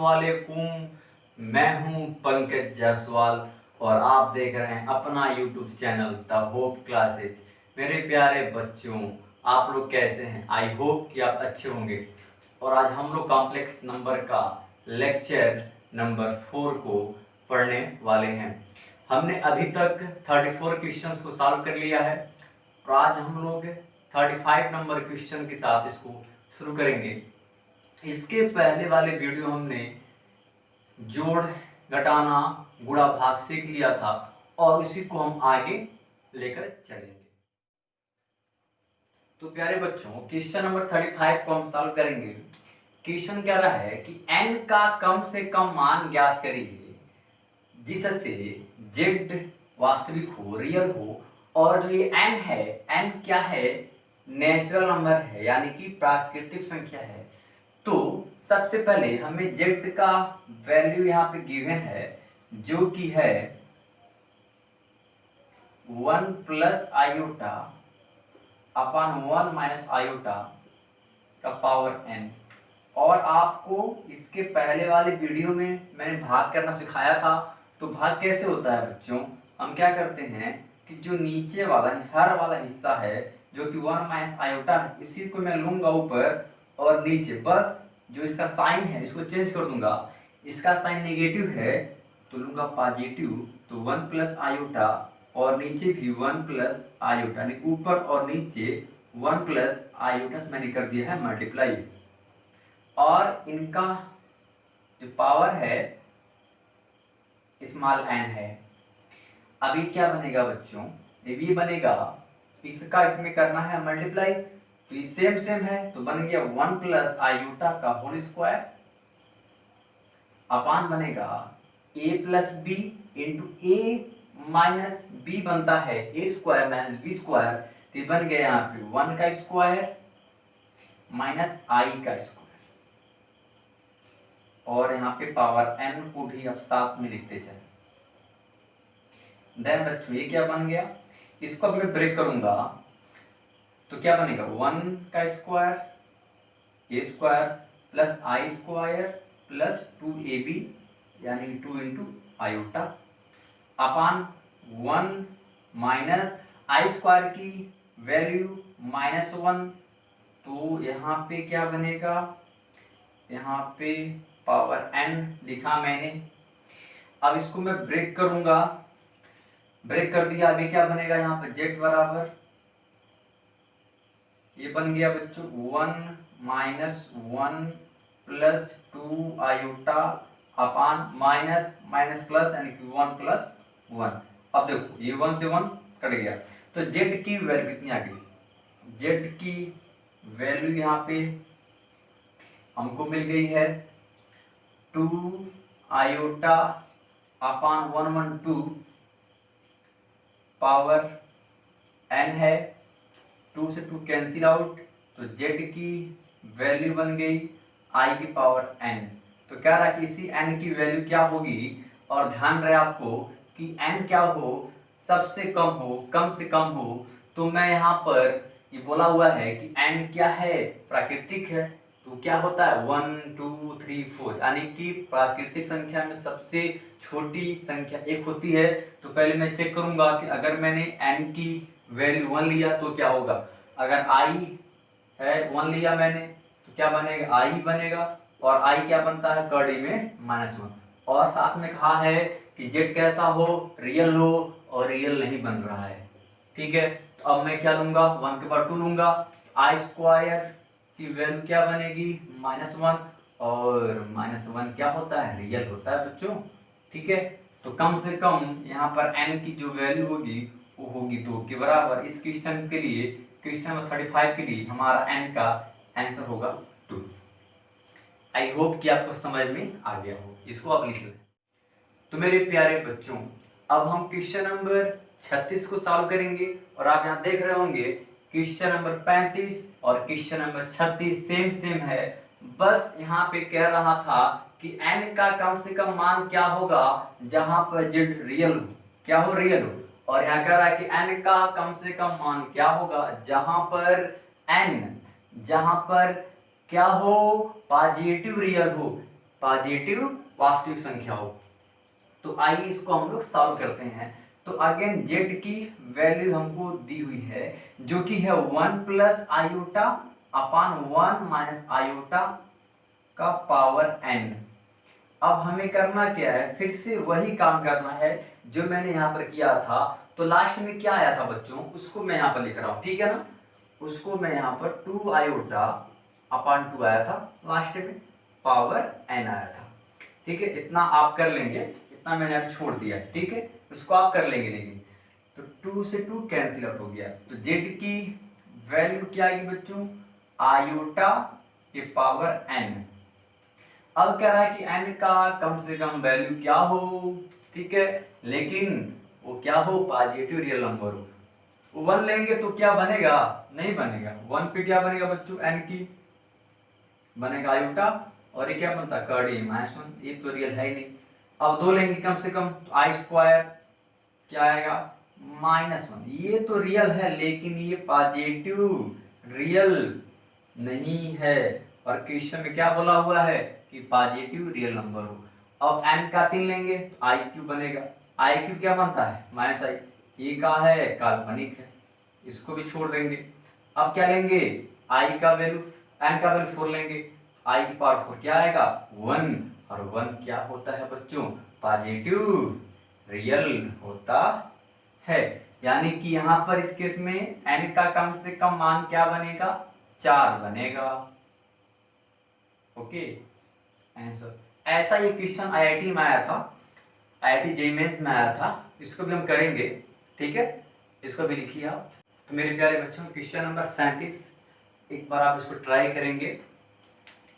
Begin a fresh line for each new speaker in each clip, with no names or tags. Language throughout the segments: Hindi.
अस्सलामुअलैकुम। मैं हूं पंकज जायसवाल और आप देख रहे हैं अपना YouTube channel the hope classes. मेरे प्यारे बच्चों, आप लोग कैसे हैं? आई होप कि आप अच्छे होंगे। और आज हम लोग कॉम्प्लेक्स नंबर का लेक्चर नंबर 4 को पढ़ने वाले हैं। हमने अभी तक 34 क्वेश्चंस को सॉल्व कर लिया है और आज हम लोग 35 नंबर क्वेश्चन के साथ इसको शुरू करेंगे। इसके पहले वाले वीडियो हमने जोड़, घटाना, गुणा, भाग सीख लिया था और इसी को हम आगे लेकर चलेंगे। तो प्यारे बच्चों, क्वेश्चन नंबर 35 को हम सॉल्व करेंगे। क्वेश्चन कह रहा है कि n का कम से कम मान ज्ञात करिए जिससे z वास्तविक हो, रियल हो। और जो ये n है, n क्या है? नेचुरल नंबर है, यानी कि प्राकृतिक संख्या है। तो सबसे पहले हमें z का वैल्यू यहाँ पे गिवन है, जो कि है 1 plus iota upon 1 minus iota का पावर n। और आपको इसके पहले वाले वीडियो में मैंने भाग करना सिखाया था। तो भाग कैसे होता है बच्चों? हम क्या करते हैं कि जो नीचे वाला हर वाला हिस्सा है, जो कि 1 माइनस आयोटा है, इसी को मैं लूंगा ऊपर और नीचे। बस जो इसका साइन है इसको चेंज कर दूंगा। इसका साइन नेगेटिव है तो लूंगा पॉजिटिव, तो 1 प्लस आयोटा और नीचे भी 1 प्लस आयोटा, ऊपर और नीचे 1 प्लस आयोटा से मैंने कर दिया है मल्टीप्लाई। और इनका जो पावर है स्मॉल n है। अभी क्या बनेगा बच्चों? ये बनेगा, इसका इसमें करना है मल्टीप्लाई, तो ये सेम सेम है तो बन गया 1 प्लस आयोटा का होल स्क्वायर अपान बनेगा a plus B into A minus B बनता है A square minus B square. तो बन गया यहाँ पे 1 का स्क्वायर माइनस आई का स्क्वायर। और यहाँ पे पावर n को भी अब साथ में लिखते चले। देन बच्चों ये क्या बन गया? इसको अब मैं ब्रेक करूंगा तो क्या बनेगा? 1 का स्क्वायर ए स्क्वायर प्लस आई स्क्वायर प्लस 2ab यानी 2 इंटू आयोटा अपान 1 माइनस आई स्क्वायर की वैल्यू -1। तो यहाँ पे क्या बनेगा? यहाँ पे पावर n लिखा मैंने। अब इसको मैं ब्रेक करूंगा, ब्रेक कर दिया। अभी क्या बनेगा? यहाँ पे z बराबर ये बन गया बच्चों 1 minus 1 plus 2 iota upon minus minus plus यानी कि 1 प्लस 1। अब देखो ये 1 से 1 कट गया तो z की वैल्यू कितनी आ गई? z की वैल्यू यहाँ पे हमको मिल गई है 2 आयोटा अपान 112 पावर n है। 2 से 2 कैंसिल आउट तो z की वैल्यू बन गई i की पावर n। तो क्या रहा कि इसी n की वैल्यू क्या होगी? और ध्यान रहे आपको कि n क्या हो? सबसे कम हो, कम से कम हो। तो मैं यहाँ पर ये बोला हुआ है कि n क्या है? प्राकृतिक है। तो क्या होता है 1 2 3 4, यानी कि प्राकृतिक संख्या में सबसे छोटी संख्या 1 होती है। तो पहले मैं चेक करूंगा कि अगर मैंने n की वैल्यू 1 लिया तो क्या होगा। अगर i है 1 लिया मैंने तो क्या बनेगा? i बनेगा। और i क्या बनता है? कड़ी में -1। और साथ में कहा है कि z कैसा हो? रियल हो, और रियल नहीं बन रहा है। ठीक है, तो अब मैं क्या लूंगा? 1 के बाद 2 लूंगा। आई स्क्वायर की वैल्यू क्या बनेगी? -1। और -1 क्या होता है? रियल होता है बच्चों। ठीक है, तो कम से कम यहाँ पर n की जो वैल्यू होगी वो होगी 2 के बराबर। इस क्वेश्चन के लिए, क्वेश्चन नंबर 35 के लिए हमारा n का आंसर होगा 2। आई होप कि आपको समझ में आ गया हो। इसको आप लिख लें। तो मेरे प्यारे बच्चों, अब हम क्वेश्चन नंबर 36 को सॉल्व करेंगे। और आप यहाँ देख रहे होंगे क्वेश्चन नंबर 35 और क्वेश्चन नंबर 36 सेम सेम है। बस यहाँ पे कह रहा था कि n का कम से कम मान क्या होगा जहां पर z रियल हो। क्या हो? रियल हो। और यहाँ कह रहा है कि n का कम से कम मान क्या होगा जहां पर n, जहां पर क्या हो? पॉजिटिव रियल हो। पॉजिटिव वास्तविक संख्या हो। तो आइए इसको हम लोग सॉल्व करते हैं। तो अगेन जेड की वैल्यू हमको दी हुई है जो कि है 1 प्लस आयोटा अपान 1 माइनस आयोटा का पावर n। अब हमें करना क्या है, फिर से वही काम करना है जो मैंने यहाँ पर किया था। तो लास्ट में क्या आया था बच्चों, उसको मैं यहाँ पर लिख रहा हूँ, ठीक है ना। उसको मैं यहाँ पर 2 आयोटा अपान 2 आया था लास्ट में, पावर n आया था, ठीक है। इतना आप कर लेंगे, इतना मैंने अब छोड़ दिया है, ठीक है। उसको आप कर लेंगे, लेकिन तो 2 से 2 कैंसिल आउट हो गया। तो z की वैल्यू क्या आएगी बच्चों, आयोटा के पावर n। अब कह रहा है कि n का कम से कम वैल्यू क्या हो, ठीक है, लेकिन वो क्या हो, पॉजिटिव रियल नंबर हो। 1 लेंगे तो क्या बनेगा, नहीं बनेगा। 1 पे क्या बनेगा बच्चों, n की बनेगा आयोटा, और ये क्या बनता है कर्डी -1, ये तो रियल है ही नहीं। अब 2 लेंगे कम से कम, तो आई स्क्वायर क्या आएगा -1, ये तो रियल है लेकिन ये पॉजिटिव रियल नहीं है। और क्वेश्चन में क्या बोला हुआ है कि पॉजिटिव रियल नंबर हो। अब n का 3 लेंगे तो आई क्यू बनेगा, आई क्यू क्या बनता है -i, ये का है काल्पनिक है, इसको भी छोड़ देंगे। अब क्या लेंगे, आई का वैल्यू, n का वैल्यू 4 लेंगे, आई की पावर 4 क्या आएगा 1, और 1 क्या होता है बच्चों, पॉजिटिव रियल होता है। यानी कि यहाँ पर इस केस में n का कम से कम मान क्या बनेगा, 4 बनेगा। Okay answer. ऐसा ये क्वेश्चन आईआईटी में आया था, आईआईटी जेईई मेंस में आया था, इसको भी हम करेंगे, ठीक है। इसको भी लिखिए आप। तो मेरे प्यारे बच्चों क्वेश्चन नंबर 37, एक बार आप इसको ट्राई करेंगे।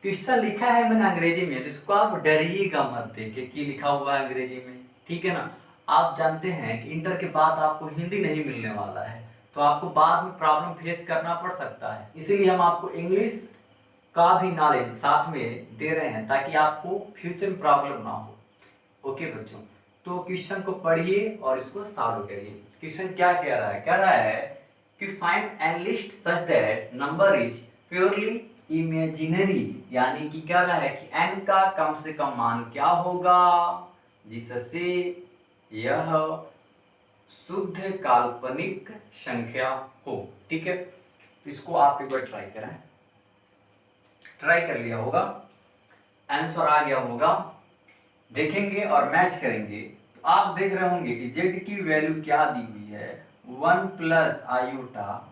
क्वेश्चन लिखा है मैंने अंग्रेजी में, जिसको आप डरिएगा मत देखे कि लिखा हुआ है अंग्रेजी में, ठीक है ना। आप जानते हैं कि इंटर के बाद आपको हिंदी नहीं मिलने वाला है, तो आपको बाद में प्रॉब्लम फेस करना पड़ सकता है, इसीलिए हम आपको इंग्लिश का भी नॉलेज साथ में दे रहे हैं ताकि आपको फ्यूचर में प्रॉब्लम ना हो। ओके बच्चों, तो क्वेश्चन को पढ़िए और इसको सॉल्व करिए। क्वेश्चन क्या कह रहा है, कह रहा है कि find and list such that number is purely imaginary, यानी कि क्या रहा है कि n का कम से कम मान क्या होगा जिससे यह शुद्ध काल्पनिक संख्या हो, ठीक है। तो इसको आप एक बार ट्राई करें, ट्राई कर लिया होगा, आंसर आ गया होगा, देखेंगे और मैच करेंगे। तो आप देख रहे होंगे कि z की वैल्यू क्या दी हुई है, 1 प्लस आयोटा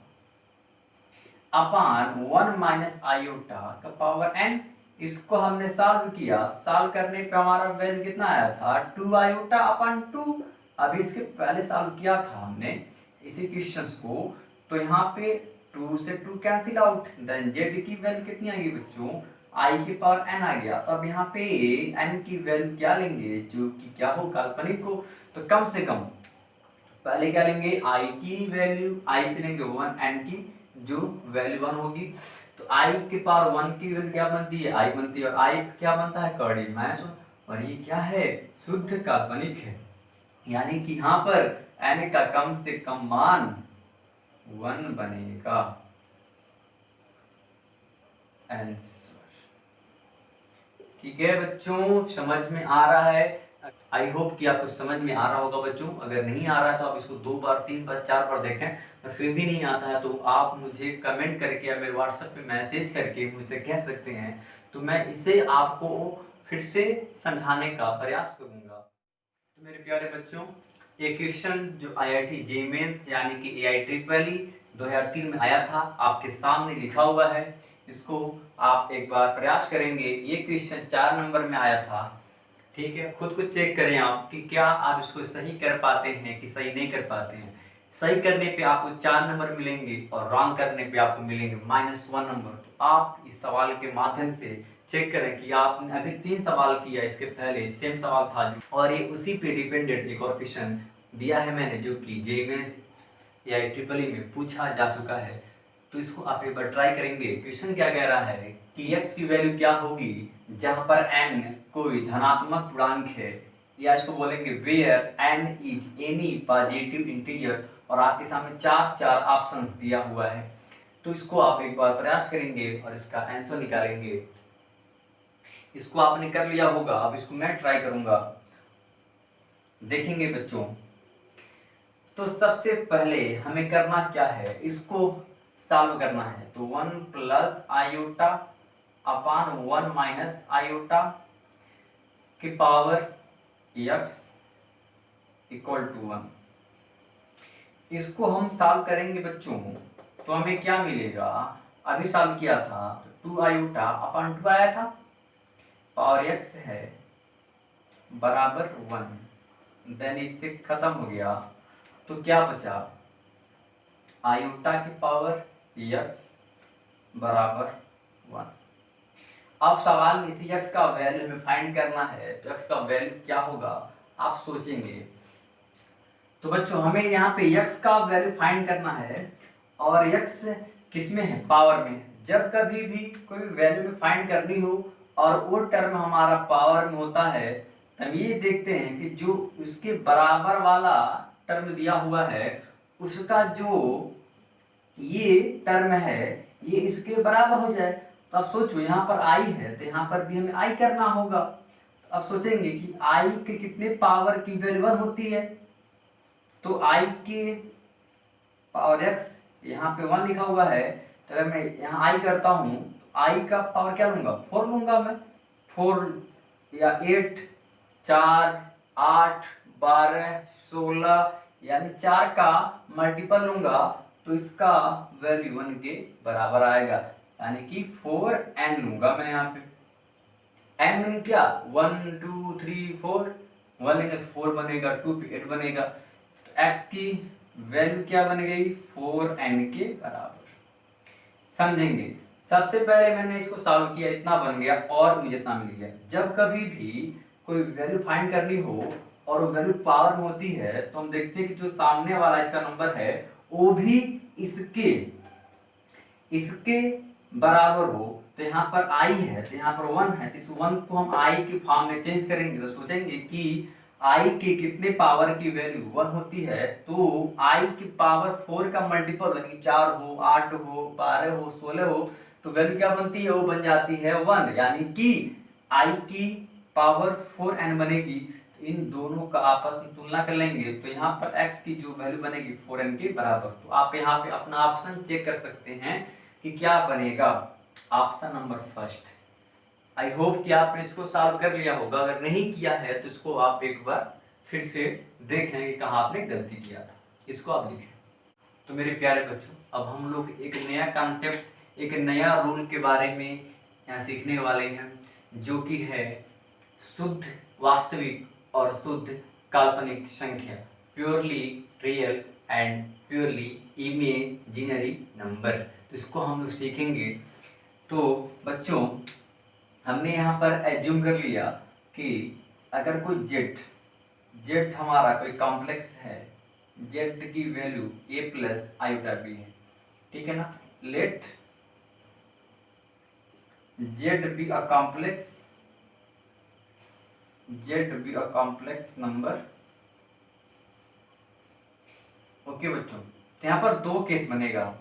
अपान 1 माइनस आयोटा का पावर n। इसको हमने सॉल्व किया, सॉल्व करने पे हमारा वैल्यू कितना आया था 2 आयोटा अपान 2। अभी इसके पहले सॉल्व किया था हमने इसी क्वेश्चंस को, तो यहाँ पे 2 से 2 कैंसिल आउट, देन z की वैल्यू कितनी आ गई बच्चों, i की पावर n आ गया। तो अब यहाँ पे n की वैल्यू क्या लेंगे जो कि क्या हो, काल्पनिक हो। तो कम से कम पहले क्या लेंगे, i की वैल्यू, i पे लेंगे 1, n की जो वैल्यू 1 होगी। तो i के पावर 1 की वैल्यू क्या बनती है, i बनती है, और i क्या बनता है कर्डी -1, और ये क्या है शुद्ध काल्पनिक है। यानी कि यहाँ पर n का कम से कम मान 1 बनेगा। ठीक है बच्चों, समझ में आ रहा है, आई होप कि आपको समझ में आ रहा होगा बच्चों। अगर नहीं आ रहा है तो आप इसको 2 बार 3 बार 4 बार देखें, और फिर भी नहीं आता है तो आप मुझे कमेंट करके या मेरे व्हाट्सएप पे मैसेज करके मुझसे कह सकते हैं, तो मैं इसे आपको फिर से समझाने का प्रयास करूंगा। तो मेरे प्यारे बच्चों, ये क्वेश्चन जो आईआईटी जेईई मेंस यानी कि AIEEE 2003 में आया था, आपके सामने लिखा हुआ है, इसको आप एक बार प्रयास करेंगे। ये क्वेश्चन 4 नंबर में आया था, ठीक है। खुद को चेक करें आप कि क्या आप इसको सही कर पाते हैं कि सही नहीं कर पाते हैं। सही करने पे आपको 4 नंबर मिलेंगे और रॉन्ग करने पे आपको मिलेंगे -1 नंबर। तो आप इस सवाल के माध्यम से चेक करें कि आपने अभी 3 सवाल किया, इसके पहले सेम सवाल था और ये उसी पे डिपेंडेंट एक और क्वेश्चन दिया है मैंने, जो कि जेईई मेंस या AIEEE में पूछा जा चुका है। तो इसको आप एक बार ट्राई करेंगे। क्वेश्चन क्या कह रहा है कि x की वैल्यू क्या होगी जहां पर n कोई धनात्मक पूर्णांक है, या इसको बोलेंगे where n is any positive integer, और आपके सामने 4 ऑप्शन दिया हुआ है। तो इसको आप एक बार प्रयास करेंगे और इसका आंसर निकालेंगे। इसको आपने कर लिया होगा, अब इसको मैं ट्राई करूंगा, देखेंगे बच्चों। तो सबसे पहले हमें करना क्या है, इसको सॉल्व करना है। तो 1 प्लस आयोटा अपान 1 माइनस आयोटा की पावर x इक्वल टू 1। इसको हम सॉल्व करेंगे बच्चों, तो हमें क्या मिलेगा, अभी सॉल्व किया था तो 2 आयोटा अपान 2 आया था, पावर x है बराबर 1। देन इससे खत्म हो गया, तो क्या बचा, आयोटा की पावर x बराबर 1। अब सवाल में इसी x का वैल्यू हमें फाइंड करना है, तो x का वैल्यू क्या होगा आप सोचेंगे। तो बच्चों हमें यहाँ पे x का वैल्यू फाइंड करना है, और x किसमें है, पावर में है। जब कभी भी कोई वैल्यू में फाइंड करनी हो और वो टर्म हमारा पावर में होता है, हम ये देखते हैं कि जो उसके बराबर वाला टर्म दिया हुआ है उसका जो ये टर्म है ये इसके बराबर हो जाए। तो अब सोचो यहाँ पर i है तो यहाँ पर भी हमें i करना होगा। तो अब सोचेंगे कि i के कितने पावर की वैल्यू 1 होती है, तो i के पावर x यहाँ पे 1 लिखा हुआ है, तो अगर मैं यहाँ i करता हूँ तो i का पावर क्या लूंगा, 4 लूंगा मैं। 4 या 8 4 8 12 16 यानी 4 का मल्टीपल लूंगा तो इसका वैल्यू 1 के बराबर आएगा, यानी कि 4n लूंगा मैं यहाँ पे। n मीन क्या, 1 2 3 4, 1 लेंगे 4 बनेगा, 2 पे 8 बनेगा, तो x की वैल्यू क्या बन गई, 4n के बराबर। समझेंगे, सबसे पहले मैंने इसको सॉल्व किया, इतना बन गया और मुझे इतना मिल गया। जब कभी भी कोई वैल्यू फाइंड करनी हो और वैल्यू पावर में होती है तो हम देखते हैं कि जो सामने वाला इसका नंबर है वो भी इसके बराबर हो। तो यहाँ पर i है तो यहाँ पर 1 है, इस 1 को हम i के फॉर्म में चेंज करेंगे। तो सोचेंगे कि i के कितने पावर की वैल्यू 1 होती है, तो i की पावर 4 का मल्टीपल यानी 4 हो 8 हो 12 हो 16 हो तो वैल्यू क्या बनती है, वो बन जाती है 1, यानी कि i की पावर 4n बनेगी। तो इन दोनों का आपस में तुलना कर लेंगे तो यहाँ पर x की जो वैल्यू बनेगी 4n के बराबर। तो आप यहाँ पे अपना ऑप्शन चेक कर सकते हैं कि क्या बनेगा, option number first. I hope कि आपने इसको सॉल्व कर लिया होगा, अगर नहीं किया है तो इसको आप एक बार फिर से देखें कि कहाँ आपने गलती किया था, इसको आप लिखें। तो मेरे प्यारे बच्चों, अब हम लोग एक नया कॉन्सेप्ट, एक नया रूल के बारे में यहाँ सीखने वाले हैं, जो कि है शुद्ध वास्तविक और शुद्ध काल्पनिक संख्या, purely real and purely imaginary number. तो इसको हम लोग सीखेंगे। तो बच्चों हमने यहाँ पर एज्यूम कर लिया कि अगर कोई जेड हमारा कोई कॉम्प्लेक्स है, जेड की value a plus iota b है, ठीक है ना। Let Z be a complex number. Okay बच्चों, तो यहाँ पर दो केस बनेगा,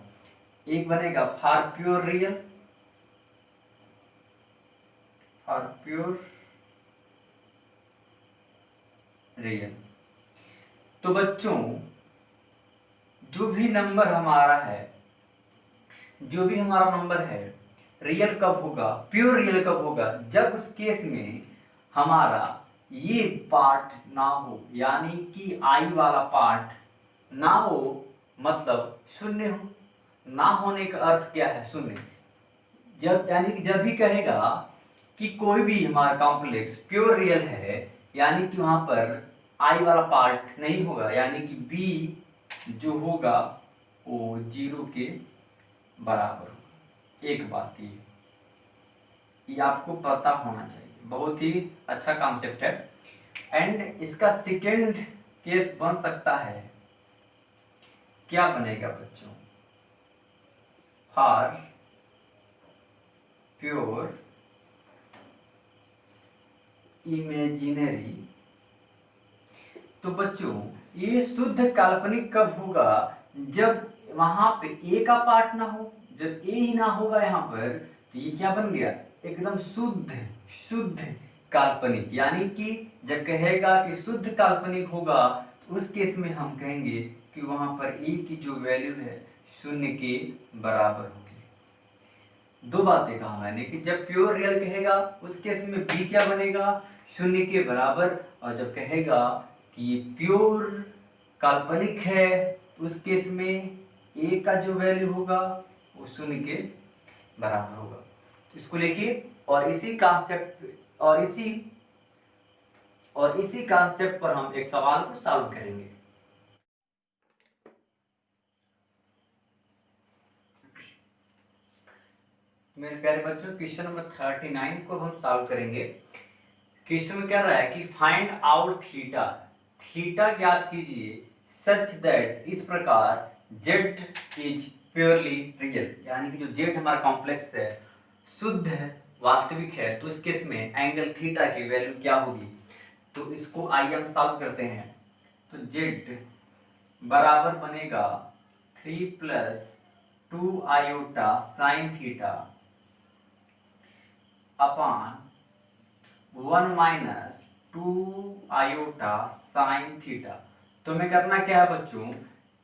एक बनेगा फॉर प्योर रियल, तो बच्चों जो भी हमारा नंबर है रियल कब होगा, प्योर रियल कब होगा, जब उस केस में हमारा ये पार्ट ना हो, यानी कि आई वाला पार्ट ना हो, मतलब शून्य हो। ना होने का अर्थ क्या है, शून्य। जब यानी कि जब भी कहेगा कि कोई भी हमारा कॉम्प्लेक्स प्योर रियल है, यानी कि वहां पर आई वाला पार्ट नहीं होगा, यानी कि बी जो होगा वो 0 के बराबर होगा। एक बात ये आपको पता होना चाहिए, बहुत ही अच्छा कॉन्सेप्ट है। एंड इसका सेकेंड केस बन सकता है, क्या बनेगा बच्चों, फॉर प्योर इमेजिनरी। तो बच्चों ये शुद्ध काल्पनिक कब होगा, जब वहां पे ए का पार्ट ना हो। जब ए ही ना होगा यहाँ पर तो ये क्या बन गया, एकदम शुद्ध शुद्ध काल्पनिक, यानी कि जब कहेगा कि शुद्ध काल्पनिक होगा तो उस केस में हम कहेंगे कि वहां पर ए की जो वैल्यू है शून्य के बराबर होगी। दो बातें कहा मैंने कि जब प्योर रियल कहेगा उस केस में बी क्या बनेगा, शून्य के बराबर, और जब कहेगा कि प्योर काल्पनिक है उस केस में ए का जो वैल्यू होगा वो शून्य के बराबर होगा। तो इसको लिखिए और इसी कॉन्सेप्ट और इसी कॉन्सेप्ट पर हम एक सवाल को सॉल्व करेंगे। मेरे प्यारे बच्चों, क्वेश्चन नंबर 39 को हम सॉल्व करेंगे। क्वेश्चन में क्या रहा है कि फाइंड आउट थीटा, थीटा ज्ञात कीजिए सच दैट, इस प्रकार जेड इज प्योरली रियल, यानी कि जो जेड हमारा कॉम्प्लेक्स है शुद्ध है, वास्तविक है, तो इस केस में एंगल थीटा की वैल्यू क्या होगी। तो इसको आइए हम सॉल्व करते हैं। तो जेड बराबर बनेगा 3 + 2 iota sine theta upon 1 - 2 iota sine theta. तो हमें करना क्या है बच्चों,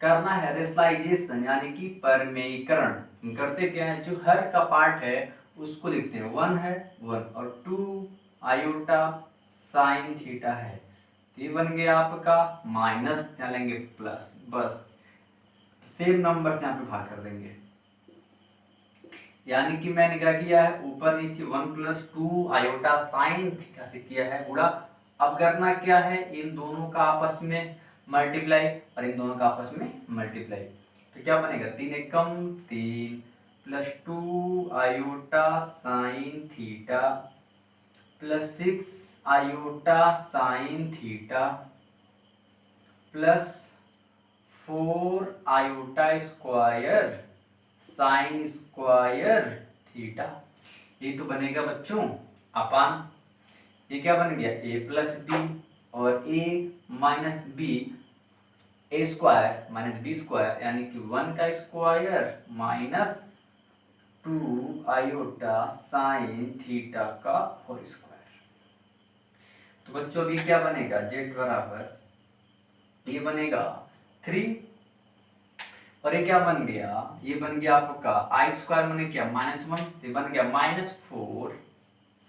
करना है रेशनलाइजेशन, यानी कि परमेयीकरण। करते क्या है, जो हर का पार्ट है उसको लिखते हैं, 1 है 1 और 2 आयोटा साइन थीटा है, तो ये बन गया आपका माइनस, यहाँ लेंगे प्लस, बस सेम नंबर से यहाँ पे भाग कर देंगे। यानी कि मैंने क्या किया है, ऊपर नीचे 1 + 2 आयोटा साइन थीटा से किया है गुणा। अब करना क्या है, इन दोनों का आपस में मल्टीप्लाई और इन दोनों का आपस में मल्टीप्लाई। तो क्या बनेगा, 3 एकम 3 + 2 iota sine theta plus 6 iota sine theta plus 4 iota square sine square theta. ये तो बनेगा बच्चों अपान, ये क्या बन गया, a + b और a - b, a square - b square, यानी कि 1 का square minus 2 iota sine theta का होल स्क्वायर। तो बच्चों अभी क्या बनेगा, z बराबर ये बनेगा 3 और ये क्या बन गया, ये बन गया आपका i² मैंने क्या -1, ये बन गया -4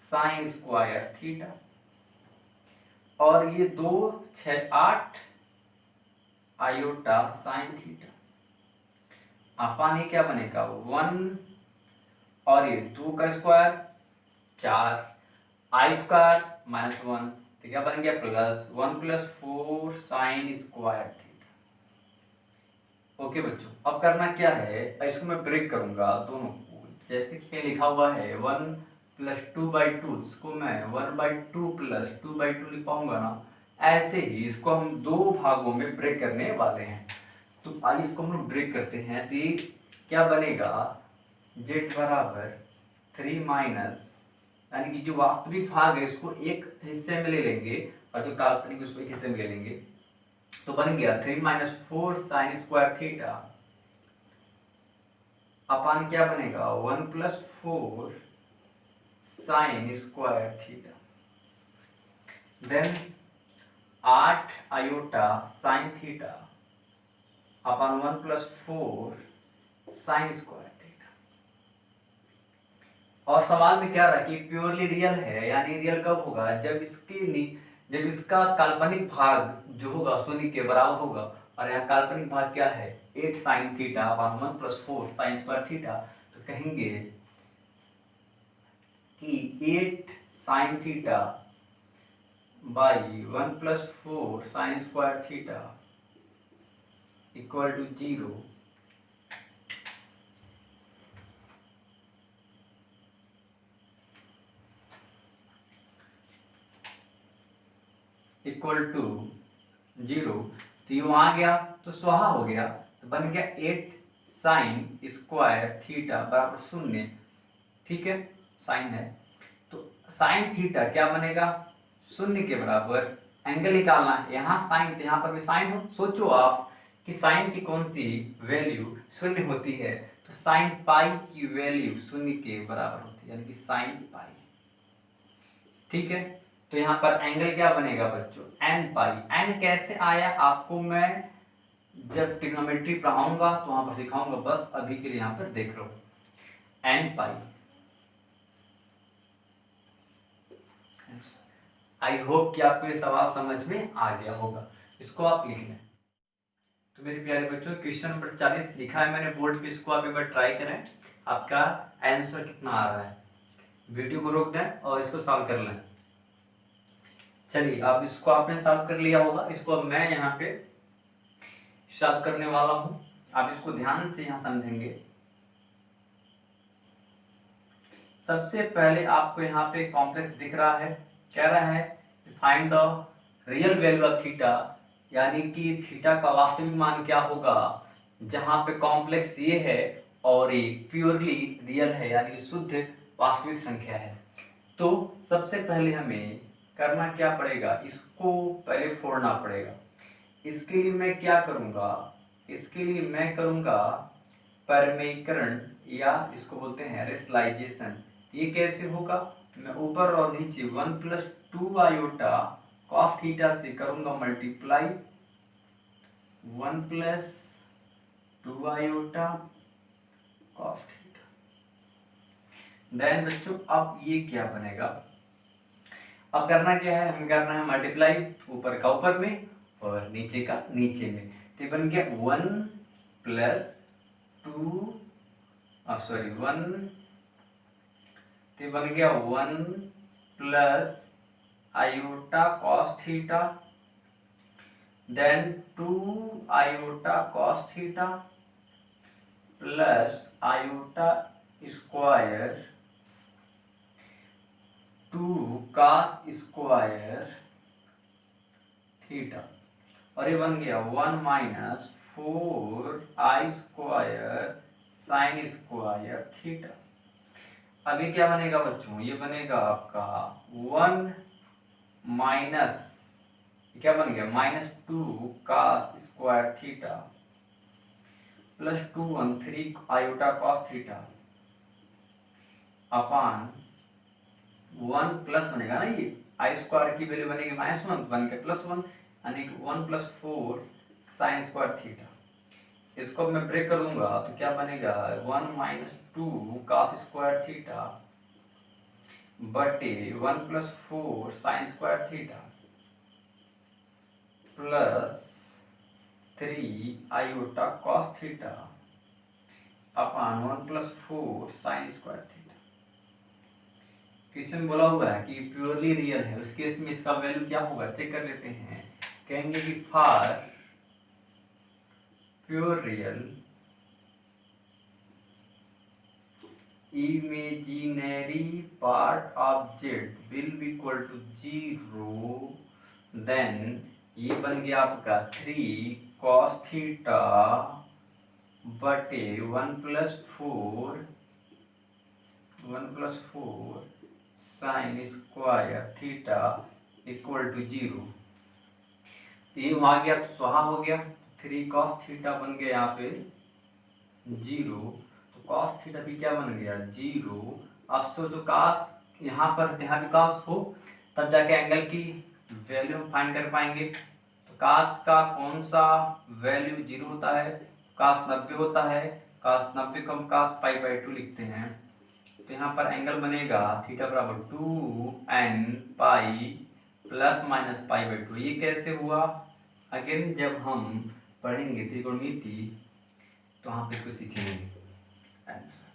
साइन स्क्वायर थीटा, और ये 2 6 8 आयोटा साइन थीटा अपान ये क्या बनेगा 1 और ये 2 का स्क्वायर 4 i² -1, तो क्या बन गया plus 1 + 4 sine square theta. Okay बच्चों, अब करना क्या है, इसको मैं ब्रेक करूंगा दोनों को, जैसे कि लिखा हुआ है 1 + 2/2, इसको मैं 1/2 + 2/2 लिख पाऊंगा ना, ऐसे ही इसको हम दो भागों में ब्रेक करने वाले हैं। तो आइए इसको हम लोग ब्रेक करते हैं। तो ये क्या बनेगा, z बराबर 3 यानी कि जो वास्तविक भाग है इसको एक हिस्से में ले लेंगे और जो काल्पनिक उसको एक हिस्से में ले लेंगे, तो बन गया 3 - 4 साइन स्क्वायर थीटा अपान क्या बनेगा 1 + 4 sine square theta, then 8 iota sine theta upon 1 + 4 sine square theta. और सवाल में क्या रहा कि प्योरली रियल है, यानी रियल कब होगा, जब इसका काल्पनिक भाग जो होगा शून्य के बराबर होगा, और यहाँ काल्पनिक भाग क्या है 8 sine theta upon 1 + 4 sine square theta. तो कहेंगे कि 8 sine theta by 1 + 4 sine square theta equal to 0। Equal to 0, तो ये वहां गया तो स्वाहा हो गया, तो बन गया 8 साइन स्क्वायर थीटा बराबर 0। ठीक है, साइन है तो साइन थीटा क्या बनेगा 0 के बराबर। एंगल निकालना है, यहाँ साइन तो यहाँ पर भी साइन हो। सोचो आप कि साइन की कौन सी वैल्यू 0 होती है, तो साइन पाई की वैल्यू 0 के बराबर होती है, यानी कि साइन पाई। ठीक है। तो यहाँ पर एंगल क्या बनेगा बच्चों, एन पाई। एन कैसे आया आपको मैं जब ट्रिग्नोमेट्री पढ़ाऊंगा तो वहां पर सिखाऊंगा, बस अभी के लिए यहाँ पर देख लो एन पाई। आई होप कि आपको ये सवाल समझ में आ गया होगा, इसको आप लिख लें। तो मेरे प्यारे बच्चों क्वेश्चन नंबर 40 लिखा है मैंने बोर्ड पे, इसको आप एक बार ट्राई करें, आपका आंसर कितना आ रहा है। वीडियो को रोक दें और इसको सॉल्व कर लें। चलिए अब इसको आपने सॉल्व कर लिया होगा, इसको अब मैं यहाँ पे सॉल्व करने वाला हूँ, आप इसको ध्यान से यहाँ समझेंगे। सबसे पहले आपको यहाँ पे कॉम्प्लेक्स दिख रहा है, कह रहा है find the real value of theta, यानी कि थीटा का वास्तविक मान क्या होगा जहां पे कॉम्प्लेक्स ये है और एक प्योरली रियल है, यानी शुद्ध वास्तविक संख्या है। तो सबसे पहले हमें करना क्या पड़ेगा, इसको पहले फोड़ना पड़ेगा। इसके लिए मैं क्या करूंगा, इसके लिए मैं करूंगा परमीकरण, या इसको बोलते हैं रेशनलाइजेशन। ये कैसे होगा, मैं ऊपर और नीचे 1 + 2 आयोटा कॉस थीटा से करूंगा multiply 1 + 2 iota cos theta. Then बच्चों अब ये क्या बनेगा, अब करना क्या है, हमें करना है मल्टीप्लाई ऊपर का ऊपर में और नीचे का नीचे में। तो बन गया 1 + 2 सॉरी 1, तो बन गया 1 + iota cos theta, then 2 iota cos theta plus iota square 2 cos square theta, और ये बन गया 1 - 4i square sine square theta. अभी क्या बनेगा बच्चों, ये बनेगा आपका 1 माइनस, क्या बन गया -2 cos square theta plus 2 = 3 iota cos theta upon 1 plus बनेगा ना, ये आई स्क्वायर की वैल्यू बनेगी -1 बन के +1, यानी 1 + 4 साइन स्क्वायर थीटा। इसको मैं ब्रेक कर दूंगा तो क्या बनेगा 1 - 2 cos स्क्वायर थीटा बटे 1 + 4 sine square theta plus 3 iota cos theta upon 1 + 4 sine square theta. Question बोला हुआ है कि प्योरली रियल है, उस केस में इसका वैल्यू क्या होगा चेक कर लेते हैं। कहेंगे कि for pure real imaginary part of Z will be equal to 0, then ये बन गया आपका 3 cos थीटा बटे 1 + 4 sine square theta equal to 0। ये आ गया तो स्वाहा हो गया, 3 cos थीटा बन गया यहाँ पे 0, तो cos थीटा भी क्या बन गया 0। अब सोचो cos यहाँ पर यहाँ भी cos हो तब जाके एंगल की वैल्यू फाइंड कर पाएंगे। तो cos का कौन सा वैल्यू 0 होता है, cos 90 होता है, cos 90 को हम cos π/2 लिखते हैं। तो यहाँ पर एंगल बनेगा थीटा बराबर 2n पाई ± π/2। ये कैसे हुआ, अगेन जब हम पढ़ेंगे त्रिकोणमिति तो हम इसको सीखेंगे आंसर।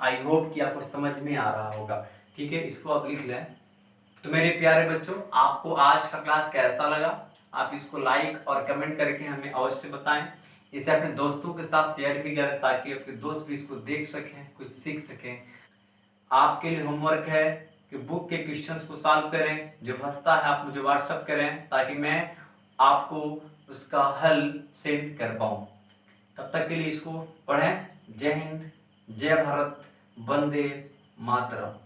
आई होप कि आपको समझ में आ रहा होगा, ठीक है, इसको आप लिख लें। तो मेरे प्यारे बच्चों आपको आज का क्लास कैसा लगा, आप इसको लाइक और कमेंट करके हमें अवश्य बताएं। इसे अपने दोस्तों के साथ शेयर भी करें ताकि आपके दोस्त भी इसको देख सकें, कुछ सीख सकें। आपके लिए होमवर्क है कि बुक के क्वेश्चंस को सॉल्व करें, जो फंसता है आप मुझे व्हाट्सएप करें ताकि मैं आपको उसका हल सेंड कर पाऊँ। तब तक के लिए इसको पढ़ें। जय हिंद, जय भारत, वंदे मातरम।